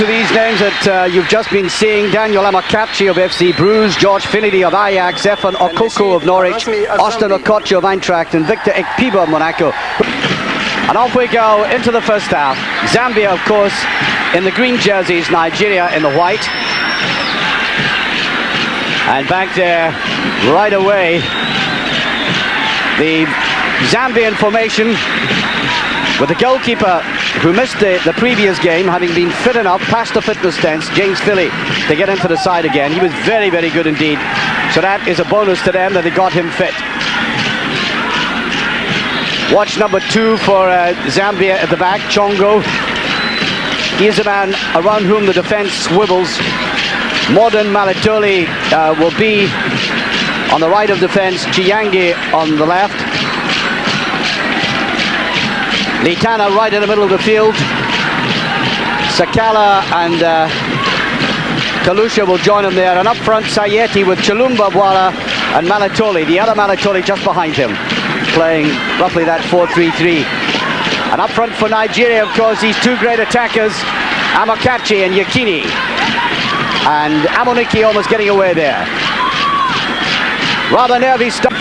to these names that you've just been seeing. Daniel Amokachi of FC Bruges, George Finidi of Ajax, Efan Okoko of Norwich, Austin Okocha of Eintracht, and Victor Ekpiba of Monaco. And off we go into the first half. Zambia, of course, in the green jerseys, Nigeria in the white. And back there, right away, the Zambian formation with the goalkeeper who missed the previous game, having been fit enough, past the fitness test, James Philly, to get into the side again. He was very, very good indeed. So that is a bonus to them that they got him fit. Watch number 2 for Zambia at the back, Chongo. He is a man around whom the defence swivels. Modern Malatoli will be on the right of defence, Chiyangi on the left. Litana right in the middle of the field. Sakala and Kalusha will join him there. And up front, Sayeti with Chilumba Bwala and Malatoli. The other Malatoli just behind him, playing roughly that 4-3-3. And up front for Nigeria, of course, these two great attackers, Amokachi and Yakini. And Amoniki almost getting away there. Rather nervy stuff.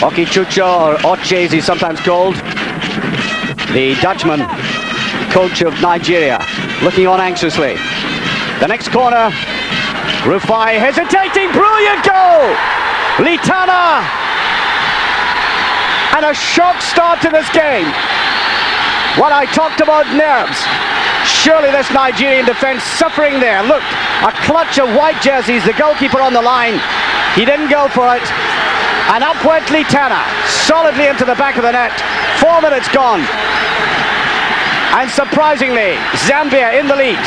Okichucho, or Oche as he's sometimes called, the Dutchman, coach of Nigeria, looking on anxiously. The next corner, Rufai hesitating, brilliant goal! Litana! And a shock start to this game. What I talked about nerves. Surely this Nigerian defence suffering there. Look, a clutch of white jerseys, the goalkeeper on the line. He didn't go for it. And up went Litana, solidly into the back of the net. 4 minutes gone. And surprisingly, Zambia in the lead.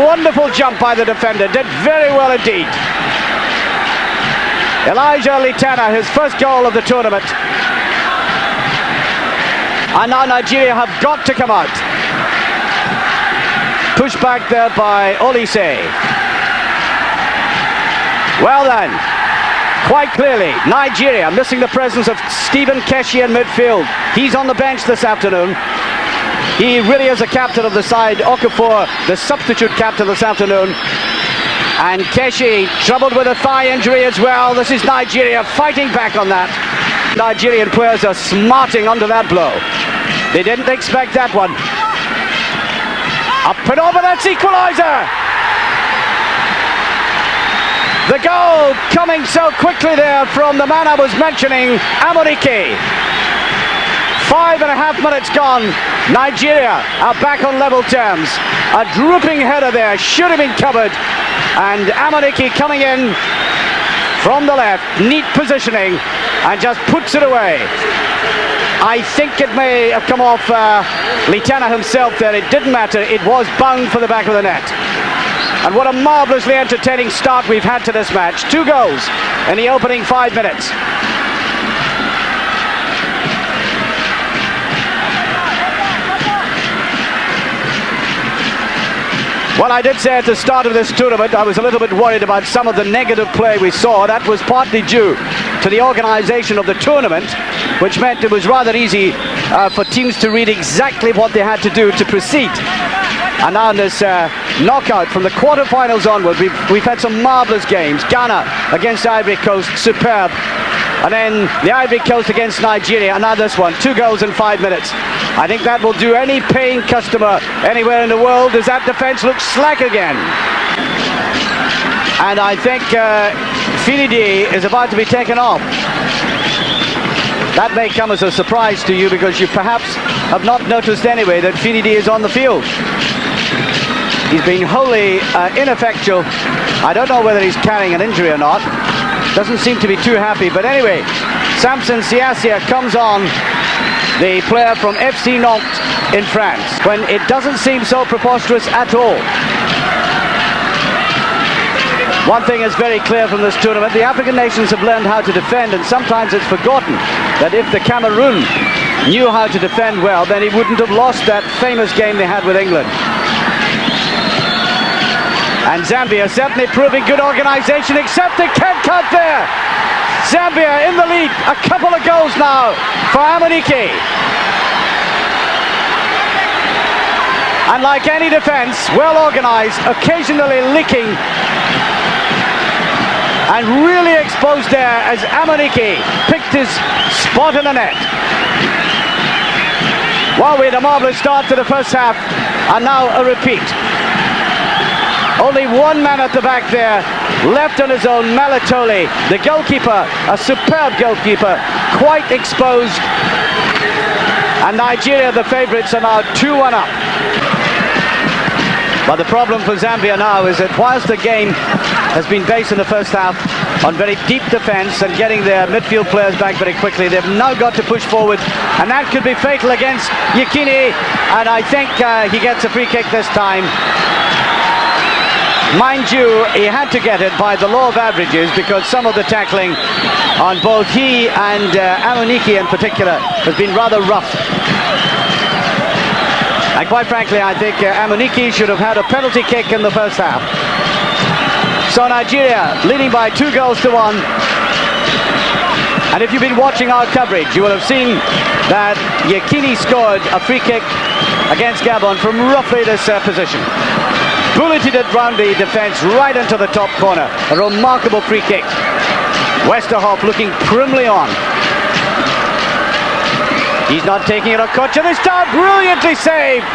Wonderful jump by the defender, did very well indeed. Elijah Litana, his first goal of the tournament. And now Nigeria have got to come out. Pushed back there by Olise. Well then, quite clearly, Nigeria missing the presence of Stephen Keshi in midfield. He's on the bench this afternoon. He really is a captain of the side. Okafor, the substitute captain this afternoon. And Keshi troubled with a thigh injury as well. This is Nigeria fighting back on that. Nigerian players are smarting under that blow. They didn't expect that one. Up and over, that's equaliser! The goal coming so quickly there from the man I was mentioning, Amonike. 5.5 minutes gone. Nigeria are back on level terms. A drooping header there, should have been covered. And Amonike coming in from the left, neat positioning, and just puts it away. I think it may have come off Litana himself there. It didn't matter. It was bound for the back of the net. And what a marvellously entertaining start we've had to this match. 2 goals in the opening 5 minutes. Well, I did say at the start of this tournament I was a little bit worried about some of the negative play we saw. That was partly due to the organisation of the tournament, which meant it was rather easy for teams to read exactly what they had to do to proceed. And now in this knockout from the quarterfinals onward, we've had some marvellous games. Ghana against Ivory Coast, superb. And then the Ivory Coast against Nigeria, and now this one, 2 goals in 5 minutes. I think that will do any paying customer anywhere in the world, as that defence looks slack again. And I think Finidi is about to be taken off. That may come as a surprise to you, because you perhaps have not noticed anyway that Finidi is on the field. He's been wholly ineffectual. I don't know whether he's carrying an injury or not. Doesn't seem to be too happy, but anyway, Samson Siasia comes on, the player from FC Nantes in France, when it doesn't seem so preposterous at all. One thing is very clear from this tournament: the African nations have learned how to defend, and sometimes it's forgotten that if the Cameroon knew how to defend well, then he wouldn't have lost that famous game they had with England. And Zambia certainly proving good organisation, except they can't cut there. Zambia in the lead, a couple of goals now for Amonike. And like any defence, well organised, occasionally licking, and really exposed there as Amunike picked his spot in the net. Well, we had a marvellous start to the first half, and now a repeat. Only one man at the back there, left on his own, Malatoli, the goalkeeper, a superb goalkeeper, quite exposed. And Nigeria, the favourites, are now 2-1 up. But the problem for Zambia now is that whilst the game has been based in the first half on very deep defence and getting their midfield players back very quickly, they've now got to push forward, and that could be fatal against Yekini, and I think he gets a free kick this time. Mind you, he had to get it by the law of averages, because some of the tackling on both he and Amunike in particular has been rather rough. And quite frankly, I think Amunike should have had a penalty kick in the first half. So Nigeria leading by 2-1. And if you've been watching our coverage, you will have seen that Yekini scored a free kick against Gabon from roughly this position. Bulleted it round the defence right into the top corner. A remarkable free kick. Westerhoff looking primly on. He's not taking it on Kocha this time. Brilliantly saved.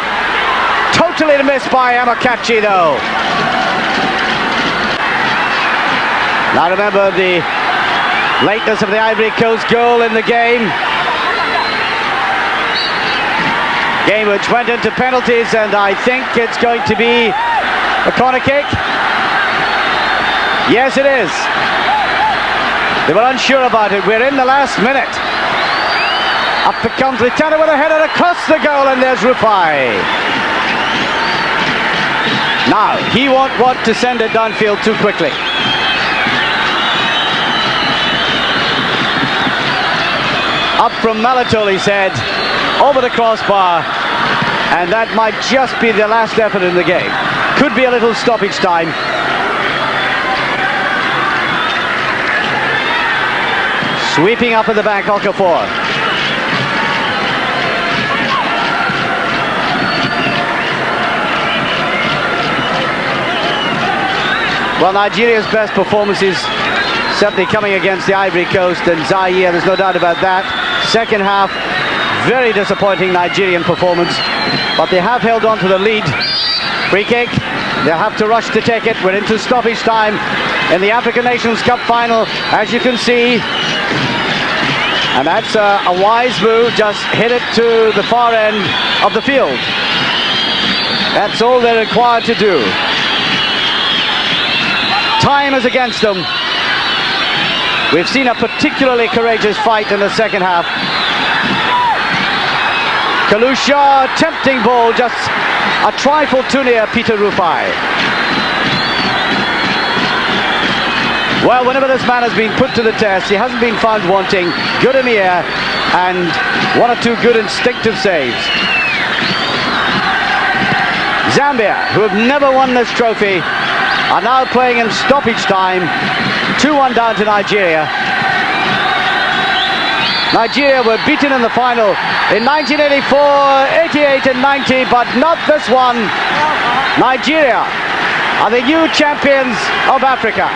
Totally missed by Amakachi though. Now remember the lateness of the Ivory Coast goal in the game. Game which went into penalties, and I think it's going to be a corner kick. Yes, it is. They were unsure about it. We're in the last minute. Up comes Litana with a header across the goal, and there's Rufai. Now, he won't want to send it downfield too quickly. Up from Malatoli's head, over the crossbar, and that might just be the last effort in the game. Could be a little stoppage time. Sweeping up at the back, Okafor. Well, Nigeria's best performances certainly coming against the Ivory Coast and Zaire, there's no doubt about that. Second half, very disappointing Nigerian performance, but they have held on to the lead. Free kick, they'll have to rush to take it. We're into stoppage time in the African Nations Cup final, as you can see. And that's a wise move, just hit it to the far end of the field. That's all they're required to do. Time is against them. We've seen a particularly courageous fight in the second half. Kalusha, tempting ball, just a trifle too near Peter Rufai. Well, whenever this man has been put to the test, he hasn't been found wanting. Good in the air, and one or two good instinctive saves. Zambia, who have never won this trophy, are now playing in stoppage time. 2-1 down to Nigeria. Nigeria were beaten in the final in 1984, 88 and 90, but not this one. Nigeria are the new champions of Africa.